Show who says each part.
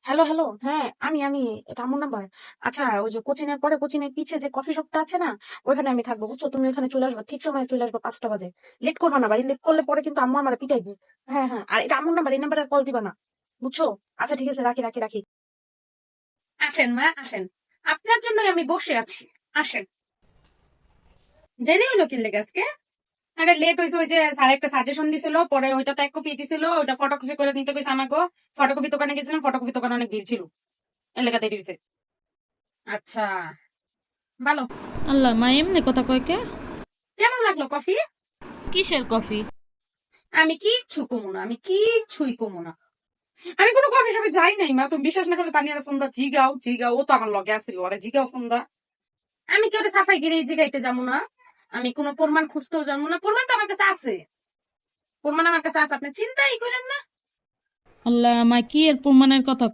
Speaker 1: Hello, hello. হ্যাঁ, আমি এটা আমার নাম্বার। আচ্ছা, ওই যে কোচিং এর পরে কোচিং এর পিছে যে কফি শপটা আছে না? ওইখানে আমি থাকবো। বুঝছো? তুমি ওইখানে চলে আসবা। ঠিক সময়ে চলে আসবা ৫টা বাজে। লেট করবা না ভাই। লেট করলে পরে কিন্তু আম্মু আমারে পিটাইবে। হ্যাঁ, হ্যাঁ। আর এটা আমার নাম্বার। এই নাম্বারে আর কল দিবা না। বুঝছো? আচ্ছা ঠিক আছে। রাখি। আসেন মা, আসেন। আপনার জন্যই আমি বসে আছি। আসেন। দেরি হইলো কি লেগে আজকে? আরে লেট হয়েছে ওই যে স্যার একটা সাজেশন দিছিল, পরে ওইটা তো এক কপি দিছিল, ওইটা ফটোকপি করে নিতে কইছে আমাকে। ফটোকপি দোকানে গেছিলাম, ফটোকপি দোকানে অনেক ভিড় ছিল। এর লেগে দেরি হয়েছে। আচ্ছা, ভালো।
Speaker 2: আল্লাহ মা এমনি কথা কয় কে?
Speaker 1: কেমন লাগলো কফি?
Speaker 2: কিসের কফি?
Speaker 1: আমি কিচ্ছুই কমু না। আমি কোনো কফি শপে যাই নাই মা, তুমি বিশ্বাস না করলে তানিয়ার ফোন দা, জিগাও, ও তো আমার লগে আসছিল, ওরা জিগাও ফোন দা। আমি কি ওটা সাফাই গিরে জিগাইতে যাবো না? আমি কোনো প্রমাণ খুঁজতেও যাবো না, প্রমাণ তো আমার কাছে আছে। প্রমাণ আমার কাছে আছে, আপনি চিন্তাই করেন না।
Speaker 2: আল্লাহ মা কি এর প্রমাণের কথা